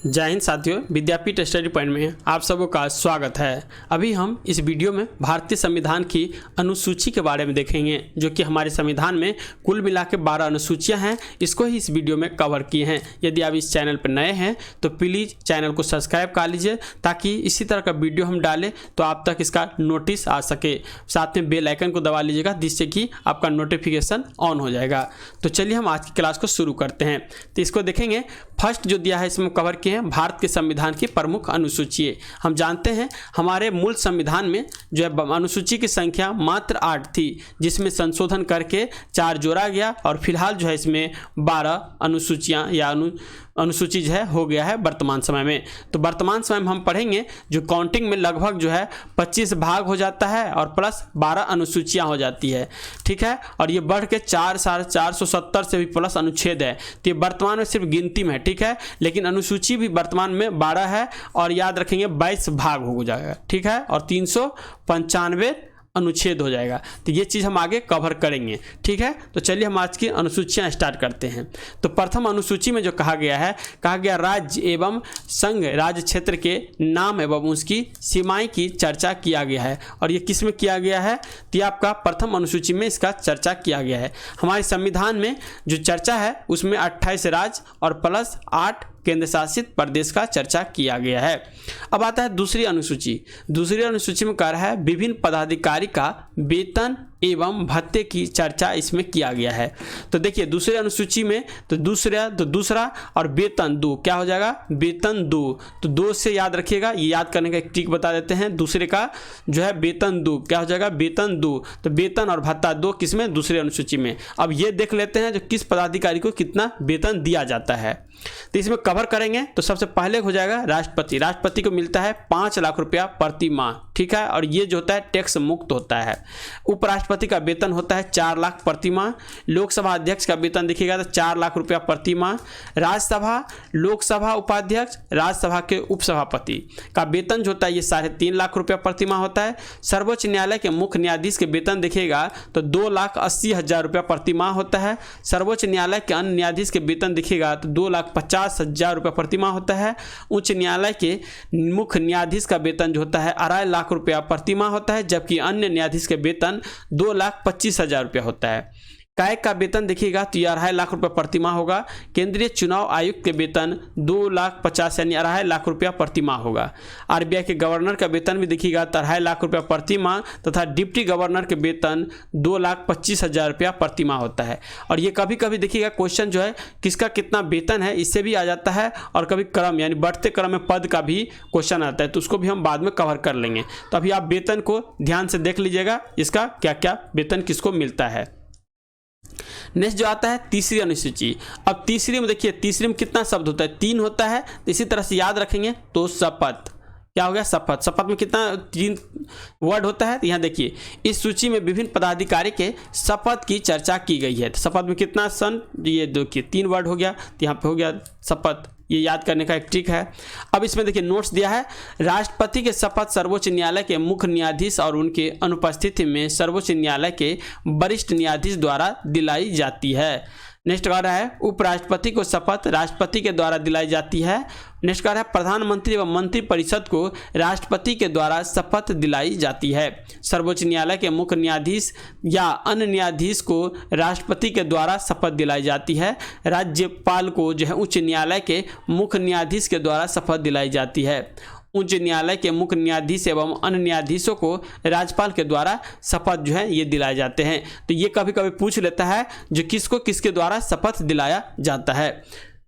जय हिंद साथियों, विद्यापीठ study point में आप सबों का स्वागत है। अभी हम इस वीडियो में भारतीय संविधान की अनुसूची के बारे में देखेंगे, जो कि हमारे संविधान में कुल मिला के 12 अनुसूचियां हैं। इसको ही इस वीडियो में कवर किए हैं। यदि आप इस चैनल पर नए हैं तो प्लीज़ चैनल को सब्सक्राइब कर लीजिए, ताकि इसी तरह का वीडियो हम डालें तो आप तक इसका नोटिस आ सके। साथ में बेल आइकन को दबा लीजिएगा, जिससे कि आपका नोटिफिकेशन ऑन हो जाएगा। तो चलिए हम आज की क्लास को शुरू करते हैं। तो इसको देखेंगे। फर्स्ट जो दिया है इसमें कवर किए हैं भारत के संविधान की प्रमुख अनुसूची। हम जानते हैं हमारे मूल संविधान में जो है अनुसूची की संख्या मात्र 8 थी, जिसमें संशोधन करके 4 जोड़ा गया और फिलहाल जो है इसमें 12 अनुसूचियां या अनुसूची जो है हो गया है वर्तमान समय में। तो वर्तमान समय में हम पढ़ेंगे जो काउंटिंग में लगभग जो है 25 भाग हो जाता है और प्लस 12 अनुसूचियां हो जाती है। ठीक है, और ये बढ़ के 4,470 से भी प्लस अनुच्छेद है। तो ये वर्तमान में सिर्फ गिनती में है। ठीक है, लेकिन अनुसूची भी वर्तमान में 12 है और याद रखेंगे 22 भाग हो जाएगा। ठीक है, और 395 अनुच्छेद हो जाएगा। तो ये चीज़ हम आगे कवर करेंगे। ठीक है, तो चलिए हम आज की अनुसूचियां स्टार्ट करते हैं। तो प्रथम अनुसूची में जो कहा गया राज्य एवं संघ राज्य क्षेत्र के नाम एवं उसकी सीमाएं की चर्चा किया गया है। और ये किस में किया गया है? तो ये आपका प्रथम अनुसूची में इसका चर्चा किया गया है। हमारे संविधान में जो चर्चा है उसमें 28 राज्य और प्लस 8 केंद्र शासित प्रदेश का चर्चा किया गया है। अब आता है दूसरी अनुसूची। दूसरी अनुसूची में कह रहा है विभिन्न पदाधिकारी का वेतन एवं भत्ते की चर्चा इसमें किया गया है। तो देखिए दूसरे अनुसूची में तो दूसरा और वेतन 2 क्या हो जाएगा? वेतन 2। तो 2 से याद रखिएगा, ये याद करने का एक ट्रिक बता देते हैं। दूसरे का जो है वेतन 2 क्या हो जाएगा? वेतन 2। तो वेतन और भत्ता 2 किसमें? दूसरे अनुसूची में। अब ये देख लेते हैं जो किस पदाधिकारी को कितना वेतन दिया जाता है। तो इसमें कवर करेंगे। तो सबसे पहले हो जाएगा राष्ट्रपति को मिलता है 5 लाख रुपया प्रति माह। ठीक है, और ये जो होता है टैक्स मुक्त होता है। उपराष्ट्रपति का वेतन होता है 4 लाख प्रति माह। लोकसभा अध्यक्ष का वेतन देखिएगा तो 4 लाख रुपया प्रति माह। राज्यसभा लोकसभा उपाध्यक्ष राज्यसभा के उपसभापति का वेतन जो होता है ये 3.5 लाख रुपया प्रति माह होता है। सर्वोच्च न्यायालय के मुख्य न्यायाधीश के वेतन देखिएगा तो 2,80,000 रुपया प्रति माह होता है। सर्वोच्च न्यायालय के अन्य न्यायाधीश के वेतन देखिएगा तो 2,50,000 रुपया प्रति माह होता है। उच्च न्यायालय के मुख्य न्यायाधीश का वेतन जो होता है 2.5 लाख रुपया प्रति माह होता है, जबकि अन्य न्यायाधीश के वेतन 2,25,000 रुपया होता है। कायक का वेतन देखिएगा तो ये 2.5 लाख रुपया प्रति माह होगा। केंद्रीय चुनाव आयुक्त के वेतन 2,50,000 यानी 2.5 लाख रुपया प्रति माह होगा। आरबीआई के गवर्नर का वेतन भी देखिएगा तो 2.5 लाख रुपया प्रति माह तथा डिप्टी गवर्नर के वेतन 2,25,000 रुपया प्रति माह होता है। और ये कभी कभी देखिएगा क्वेश्चन जो है किसका कितना वेतन है इससे भी आ जाता है, और कभी क्रम यानी बढ़ते क्रम में पद का भी क्वेश्चन आता है, तो उसको भी हम बाद में कवर कर लेंगे। तो अभी आप वेतन को ध्यान से देख लीजिएगा, इसका क्या क्या वेतन किसको मिलता है। नेक्स्ट जो आता है तीसरी अनुसूची। अब तीसरी में देखिए, तीसरी में कितना शब्द होता है? 3 होता है। इसी तरह से याद रखेंगे तो शपथ क्या हो गया? शपथ। शपथ में कितना 3 वर्ड होता है? तो यहाँ देखिए इस सूची में विभिन्न पदाधिकारी के शपथ की चर्चा की गई है। तो शपथ में कितना ये देखिए 3 वर्ड हो गया, तो यहाँ पे हो गया शपथ। ये याद करने का एक ट्रिक है। अब इसमें देखिए नोट्स दिया है राष्ट्रपति के शपथ सर्वोच्च न्यायालय के मुख्य न्यायाधीश और उनके अनुपस्थिति में सर्वोच्च न्यायालय के वरिष्ठ न्यायाधीश द्वारा दिलाई जाती है। नेक्स्ट कह रहा है उपराष्ट्रपति को शपथ राष्ट्रपति के द्वारा दिलाई जाती है। नेक्स्ट कह रहा है प्रधानमंत्री एवं मंत्रिपरिषद को राष्ट्रपति के द्वारा शपथ दिलाई जाती है। सर्वोच्च न्यायालय के मुख्य न्यायाधीश या अन्य न्यायाधीश को राष्ट्रपति के द्वारा शपथ दिलाई जाती है। राज्यपाल को जो है उच्च न्यायालय के मुख्य न्यायाधीश के द्वारा शपथ दिलाई जाती है। उच्च न्यायालय के मुख्य न्यायाधीश एवं अन्य न्यायाधीशों को राज्यपाल के द्वारा शपथ जो है ये दिलाए जाते हैं। तो ये कभी कभी पूछ लेता है जो किसको किसके द्वारा शपथ दिलाया जाता है।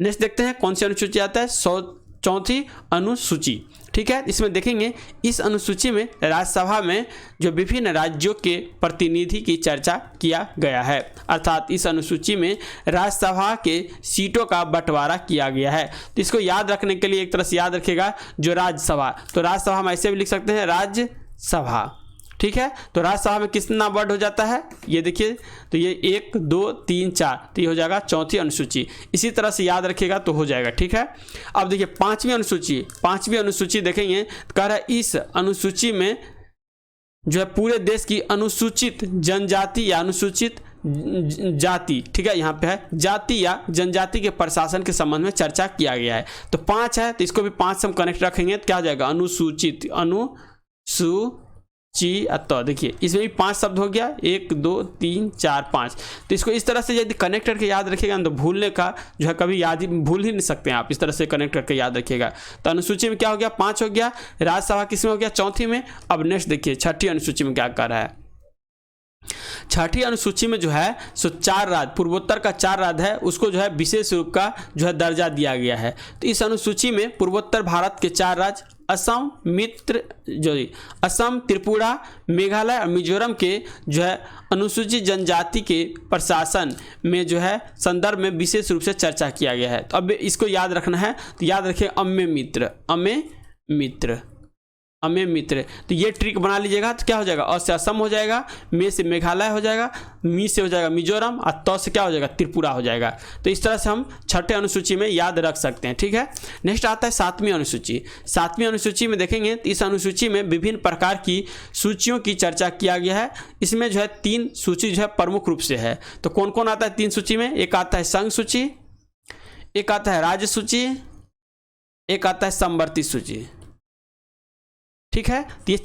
नेक्स्ट देखते हैं कौन सी अनुसूची आता है? 104वीं अनुसूची। ठीक है, इसमें देखेंगे इस अनुसूची में राज्यसभा में जो विभिन्न राज्यों के प्रतिनिधि की चर्चा किया गया है। अर्थात इस अनुसूची में राज्यसभा के सीटों का बंटवारा किया गया है। तो इसको याद रखने के लिए एक तरह से याद रखिएगा जो राज्यसभा, तो राज्यसभा हम ऐसे भी लिख सकते हैं राज्यसभा। ठीक है, तो राज्यसभा में कितना वर्ड हो जाता है? ये देखिए तो ये 1 2 3 4, तो ये हो जाएगा 4वीं अनुसूची। इसी तरह से याद रखिएगा तो हो जाएगा। ठीक है, अब देखिए 5वीं अनुसूची देखेंगे तो कह रहा है इस अनुसूची में जो है पूरे देश की अनुसूचित जनजाति या अनुसूचित जाति, ठीक है, यहाँ पे है जाति या जनजाति के प्रशासन के संबंध में चर्चा किया गया है। तो 5 है, तो इसको भी 5 से हम कनेक्ट रखेंगे तो क्या हो जाएगा, अनुसूचित, तो देखिए इसमें भी 5 शब्द हो गया, 1 2 3 4 5। तो इसको इस तरह से यदि कनेक्ट करके याद रखिएगा तो भूलने का जो है कभी याद ही भूल ही नहीं सकते हैं आप, इस तरह से कनेक्ट करके याद रखिएगा। तो अनुसूची में क्या हो गया, 5 हो गया। राज्यसभा किसमें हो गया, चौथी में। अब नेक्स्ट देखिए छठी अनुसूची में क्या कर रहा है। छठी अनुसूची में जो है सो 4 राज्य, पूर्वोत्तर का 4 राज्य है, उसको जो है विशेष रूप का जो है दर्जा दिया गया है। तो इस अनुसूची में पूर्वोत्तर भारत के 4 राज्य असम, असम, त्रिपुरा, मेघालय और मिजोरम के जो है अनुसूचित जनजाति के प्रशासन में जो है संदर्भ में विशेष रूप से चर्चा किया गया है। तो अब इसको याद रखना है, तो याद रखिए अम्य मित्र। तो ये ट्रिक बना लीजिएगा। तो क्या हो जाएगा, अ से असम हो जाएगा, मे से मेघालय हो जाएगा, मी से हो जाएगा मिजोरम और त से क्या हो जाएगा, त्रिपुरा हो जाएगा। तो इस तरह से हम छठे अनुसूची में याद रख सकते हैं, ठीक है। नेक्स्ट आता है 7वीं अनुसूची। 7वीं अनुसूची में देखेंगे तो इस अनुसूची में विभिन्न प्रकार की सूचियों की चर्चा किया गया है। इसमें जो है 3 सूची जो है प्रमुख रूप से है। तो कौन कौन आता है 3 सूची में, एक आता है संघ सूची, एक आता है राज्य सूची, एक आता है समवर्ती सूची, ठीक है। तो ये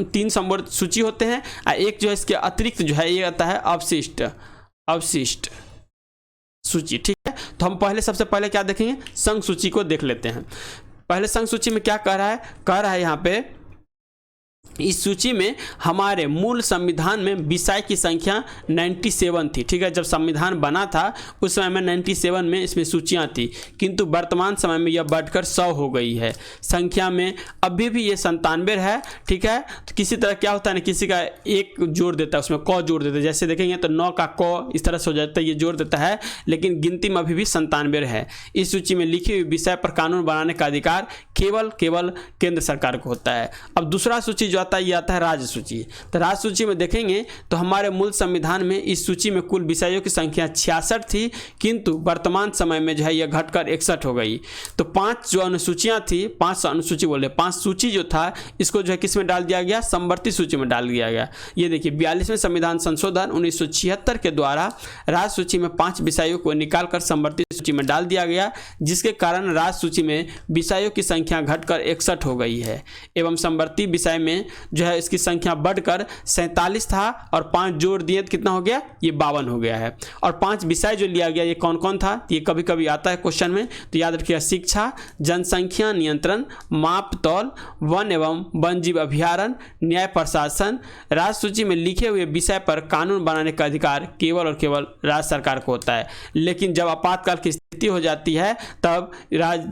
3 समवर्ती सूची होते हैं और एक जो है इसके अतिरिक्त जो है ये आता है अवशिष्ट सूची, ठीक है। तो हम सबसे पहले क्या देखेंगे, संघ सूची को देख लेते हैं। पहले संघ सूची में क्या कह रहा है यहाँ पे, इस सूची में हमारे मूल संविधान में विषय की संख्या 97 थी, ठीक है। जब संविधान बना था उस समय में 97 में इसमें सूचियां थी, किंतु वर्तमान समय में यह बढ़कर 100 हो गई है। संख्या में अभी भी ये 97 है, ठीक है। तो किसी तरह क्या होता है ना, किसी का एक जोड़ देता है, उसमें क जोड़ देता है, जैसे देखेंगे तो 9 का क इस तरह से हो जाता है, ये जोड़ देता है, लेकिन गिनती में अभी भी 97 है। इस सूची में लिखी हुई विषय पर कानून बनाने का अधिकार केवल केंद्र सरकार को होता है। अब दूसरा सूची जो आता है ये आता है राज्य सूची। तो राज्य सूची में देखेंगे तो हमारे मूल संविधान में इस सूची में कुल विषयों की संख्या 66 थी, किंतु वर्तमान समय में जो है यह घटकर 61 हो गई। तो 5 जो अनुसूचियां थी, 5 अनुसूची बोले, 5 सूची जो था इसको जो है किस में डाल दिया गया, समवर्ती सूची में डाल दिया गया। ये देखिए 42वें संविधान संशोधन 1976 के द्वारा राज्य सूची में 5 विषयों को निकालकर समवर्ती सूची में डाल दिया गया, जिसके कारण राज्य सूची में विषयों की संख्या घटकर 61 हो गई है एवं समवर्ती विषय में जो है इसकी संख्या बढ़कर 47 था और 5 जोड़ दिए तो कितना हो गया, ये 52 हो गया है। और 5 विषय जो लिया गया ये कौन कौन था, ये कभी कभी आता है क्वेश्चन में, तो याद रखिएगा शिक्षा, जनसंख्या नियंत्रण, माप तौल, वन एवं वन्यजीव अभ्यारण्य, न्याय प्रशासन। राज्य सूची में लिखे हुए विषय पर कानून बनाने का अधिकार केवल और केवल राज्य सरकार को होता है, लेकिन जब आपातकाल की स्थिति हो जाती है तब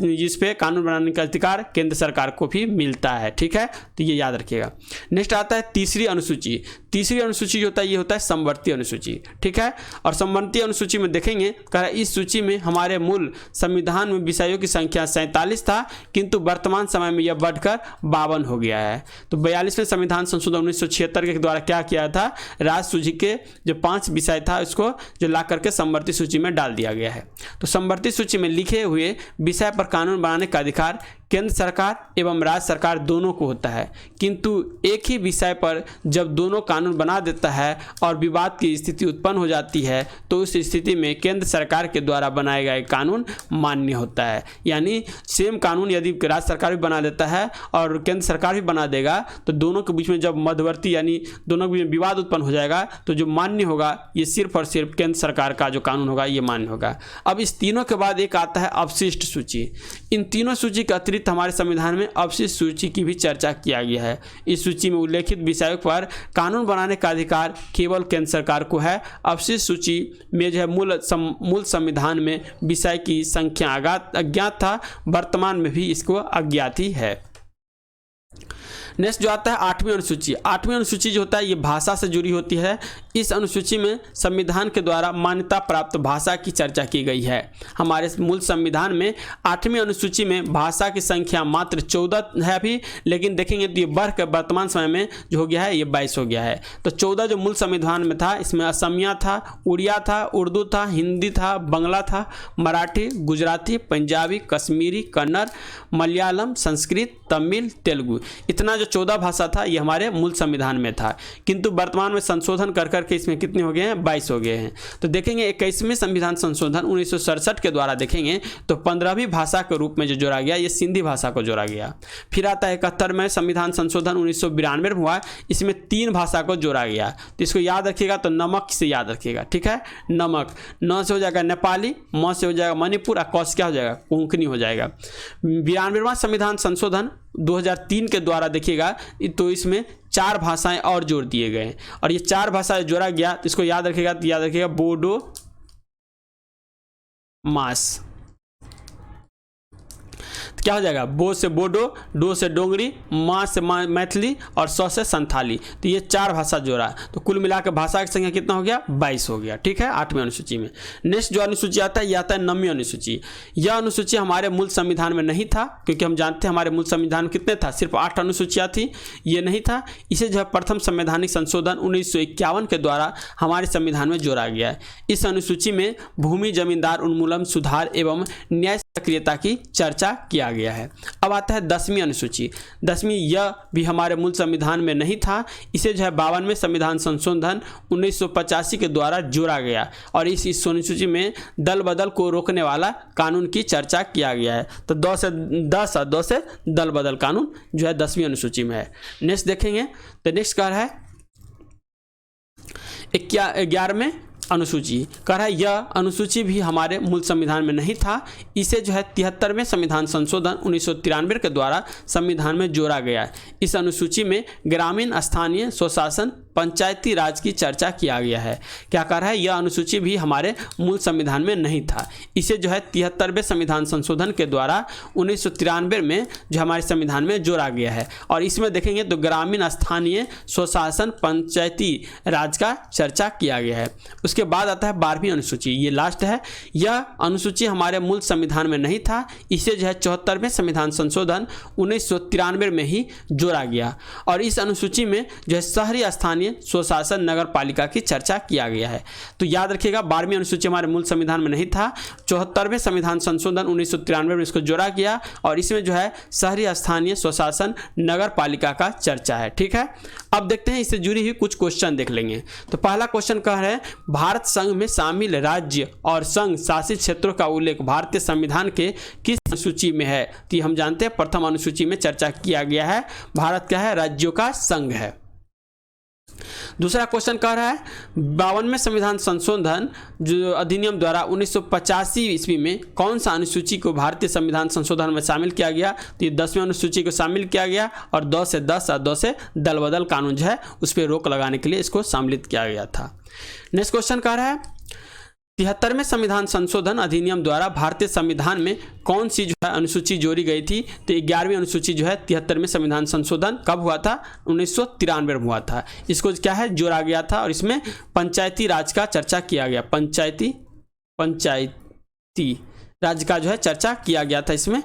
इस पे कानून बनाने का अधिकार केंद्र सरकार को भी मिलता है, ठीक है। तो ये याद रखिएगा। नेक्स्ट आता है तीसरी अनुसूची। तीसरी अनुसूची जो होता है ये होता है समवर्ती अनुसूची, ठीक है। और समवर्ती अनुसूची में देखेंगे इस सूची में हमारे मूल संविधान में विषयों की संख्या 47 था, किंतु वर्तमान समय में यह बढ़कर 52 हो गया है। तो 42वें संविधान संशोधन 1976 के द्वारा क्या किया था, राज्य सूची के जो 5 विषय था उसको जो ला करके समवर्ती सूची में डाल दिया गया है। तो समवर्ती सूची में लिखे हुए विषय पर कानून बनाने का अधिकार केंद्र सरकार एवं राज्य सरकार दोनों को होता है, किंतु एक ही विषय पर जब दोनों कानून बना देता है और विवाद की स्थिति उत्पन्न हो जाती है तो उस स्थिति में केंद्र सरकार के द्वारा बनाए गए कानून मान्य होता है। यानी सेम कानून यदि राज्य सरकार भी बना देता है और केंद्र सरकार भी बना देगा तो दोनों के बीच में जब मध्यवर्ती यानी दोनों के बीच में विवाद उत्पन्न हो जाएगा तो जो मान्य होगा ये सिर्फ और सिर्फ केंद्र सरकार का जो कानून होगा ये मान्य होगा। अब इस तीनों के बाद एक आता है अवशिष्ट सूची। इन तीनों सूची के अतिरिक्त हमारे संविधान में अवशिष्ट सूची की भी चर्चा किया गया है। इस सूची में उल्लेखित विषयों पर कानून बनाने का अधिकार केवल केंद्र सरकार को है। अवशिष्ट सूची में जो है मूल संविधान में विषय की संख्या अज्ञात था, वर्तमान में भी इसको अज्ञात ही है। नेक्स्ट जो आता है 8वीं अनुसूची। 8वीं अनुसूची जो होता है ये भाषा से जुड़ी होती है। इस अनुसूची में संविधान के द्वारा मान्यता प्राप्त भाषा की चर्चा की गई है। हमारे मूल संविधान में 8वीं अनुसूची में भाषा की संख्या मात्र 14 है अभी, लेकिन देखेंगे तो ये बढ़कर वर्तमान समय में जो हो गया है ये 22 हो गया है। तो 14 जो मूल संविधान में था इसमें असमिया था, उड़िया था, उर्दू था, हिंदी था, बंगला था, मराठी, गुजराती, पंजाबी, कश्मीरी, कन्नड़, मलयालम, संस्कृत, तमिल, तेलुगु, इतना जो 14 भाषा था ये हमारे मूल संविधान में था, किंतु वर्तमान में संशोधन कर करके इसमें कितने हो गए हैं, 22 हो गए हैं। तो देखेंगे 21वें संविधान संशोधन 1967 के द्वारा देखेंगे तो 15वीं भाषा के रूप में जो जोड़ा गया ये सिंधी भाषा को जोड़ा गया। फिर आता है 71वें संविधान संशोधन 1992 में हुआ, इसमें 3 भाषा को जोड़ा गया। तो इसको याद रखिएगा, तो नमक से याद रखिएगा, ठीक है। नमक, न से हो जाएगा नेपाली, म से हो जाएगा मणिपुर, और क से क्या हो जाएगा, कोंकणी हो जाएगा। 92वां संविधान संशोधन 2003 के द्वारा देखिएगा तो इसमें 4 भाषाएं और जोड़ दिए गए, और ये 4 भाषाएं जोड़ा गया तो इसको याद रखिएगा, तो याद रखिएगा बोडो, मास, तो क्या हो जाएगा, बो से बोडो, डो से डोंगरी, माँ से मैथिली और सौ से संथाली। तो ये 4 भाषा जोड़ा, तो कुल मिलाकर भाषा की संख्या कितना हो गया, 22 हो गया, ठीक है, 8वीं अनुसूची में। नेक्स्ट जो अनुसूची आता है ये आता है 9वीं अनुसूची। यह अनुसूची हमारे मूल संविधान में नहीं था, क्योंकि हम जानते हैं हमारे मूल संविधान में कितने था, सिर्फ 8 अनुसूचियाँ थी, ये नहीं था। इसे जो है प्रथम संवैधानिक संशोधन 1951 के द्वारा हमारे संविधान में जोड़ा गया है। इस अनुसूची में भूमि जमींदार उन्मूलन, सुधार एवं न्याय सक्रियता की चर्चा किया गया है। अब आता है 10वीं अनुसूची। 10वीं यह भी हमारे मूल संविधान में नहीं था, इसे जो है 52वें संविधान संशोधन 1985 के द्वारा जोड़ा गया, और इस अनुसूची में दल बदल को रोकने वाला कानून की चर्चा किया गया है। तो 2 से 10 और 2 से दल बदल कानून जो है 10वीं अनुसूची में है। नेक्स्ट देखेंगे तो नेक्स्ट क्या है 11वें अनुसूची कह रहा है, यह अनुसूची भी हमारे मूल संविधान में नहीं था, इसे जो है 73वें संविधान संशोधन 1993 के द्वारा संविधान में जोड़ा गया है। इस अनुसूची में ग्रामीण स्थानीय स्वशासन पंचायती राज की चर्चा किया गया है। क्या कह रहा है, यह अनुसूची भी हमारे मूल संविधान में नहीं था, इसे जो है 73वें संविधान संशोधन के द्वारा 1993 में जो हमारे संविधान में जोड़ा गया है, और इसमें देखेंगे तो ग्रामीण स्थानीय स्वशासन पंचायती राज का चर्चा किया गया है। उसके बाद आता है 12वीं अनुसूची, ये लास्ट है। यह अनुसूची हमारे मूल संविधान में नहीं था, इसे जो है 74वें संविधान संशोधन 1993 में ही जोड़ा गया, और इस अनुसूची में जो है शहरी स्थानीय स्वशासन नगर पालिका की चर्चा किया गया है। तो याद रखिएगा 12वीं अनुसूची हमारे मूल संविधान में नहीं था, 74वें संविधान संशोधन 1993 में इसको जोड़ा गया, और इसमें जो है शहरी स्थानीय स्वशासन नगर पालिका का चर्चा है, ठीक है। अब देखते हैं इससे जुड़ी हुई कुछ क्वेश्चन देख लेंगे। तो पहला क्वेश्चन कह रहे हैं, भारत संघ में शामिल राज्य और संघ शासित क्षेत्रों का उल्लेख भारतीय संविधान के किस अनुसूची में है। तो हम जानते हैं प्रथम अनुसूची में चर्चा किया गया है, भारत क्या है, राज्यों का संघ है। दूसरा क्वेश्चन कह रहा है, 52वें संविधान संशोधन जो अधिनियम द्वारा 1985 ईस्वी में कौन सा अनुसूची को भारतीय संविधान संशोधन में शामिल किया गया। तो ये 10वीं अनुसूची को शामिल किया गया, और 2 से 10 और 2 से दल बदल कानून जो है उस पर रोक लगाने के लिए इसको सम्मिलित किया गया था। नेक्स्ट क्वेश्चन कह रहा है, 73वें संविधान संशोधन अधिनियम द्वारा भारतीय संविधान में कौन सी जो है अनुसूची जोड़ी गई थी। तो 11वीं अनुसूची जो है 73वें संविधान संशोधन कब हुआ था, 1993 में हुआ था। इसको क्या है जोड़ा गया था, और इसमें पंचायती राज का चर्चा किया गया, पंचायती राज का जो है चर्चा किया गया था इसमें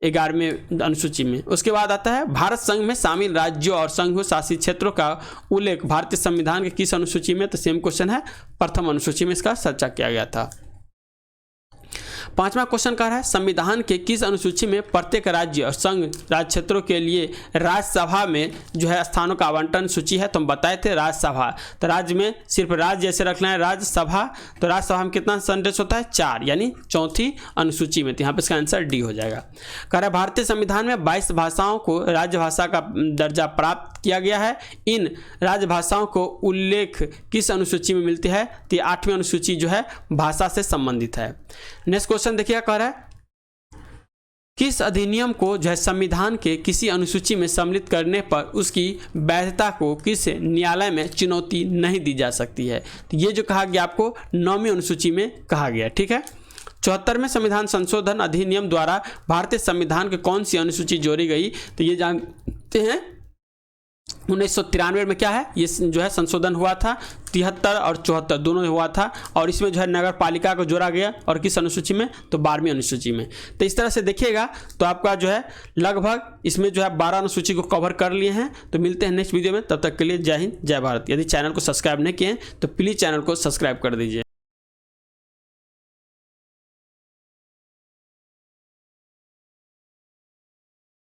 11वें अनुसूची में। उसके बाद आता है, भारत संघ में शामिल राज्यों और संघ शासित क्षेत्रों का उल्लेख भारतीय संविधान के किस अनुसूची में। तो सेम क्वेश्चन है, प्रथम अनुसूची में इसका चर्चा किया गया था। 5वां क्वेश्चन कह रहा है, संविधान के किस अनुसूची में प्रत्येक राज्य और संघ राज्य क्षेत्रों के लिए राज्यसभा में जो है स्थानों का आवंटन सूची है। तो हम बताए थे राज्यसभा, तो राज्य में सिर्फ राज्य जैसे रखना है राज्यसभा, तो राज्यसभा में कितना सदस्य होता है, 4, यानी 4थी अनुसूची में। तो यहाँ पे इसका आंसर डी हो जाएगा। कह रहा है, भारतीय संविधान में 22 भाषाओं को राजभाषा का दर्जा प्राप्त किया गया है। इन राजभाषाओं को उल्लेख किस अनुसूची में मिलती है। तो 8वीं अनुसूची जो है भाषा से संबंधित है। नेक्स्ट क्वेश्चन देखिए, कह रहा है, किस अधिनियम को जो है संविधान के किसी अनुसूची में सम्मिलित करने पर उसकी वैधता को किस न्यायालय में चुनौती नहीं दी जा सकती है। तो ये जो कहा गया आपको 9वीं अनुसूची में कहा गया, ठीक है। 74वें संविधान संशोधन अधिनियम द्वारा भारतीय संविधान के कौन सी अनुसूची जोड़ी गई। तो ये जानते हैं 1993 में क्या है, ये जो है संशोधन हुआ था, 73 और 74 दोनों हुआ था, और इसमें जो है नगर पालिका को जोड़ा गया, और किस अनुसूची में, तो 12वीं अनुसूची में। तो इस तरह से देखिएगा तो आपका जो है लगभग इसमें जो है 12 अनुसूची को कवर कर लिए हैं। तो मिलते हैं नेक्स्ट वीडियो में, तब तक के लिए जय हिंद जय भारत। यदि चैनल को सब्सक्राइब नहीं किए हैं तो प्लीज़ चैनल को सब्सक्राइब कर दीजिए।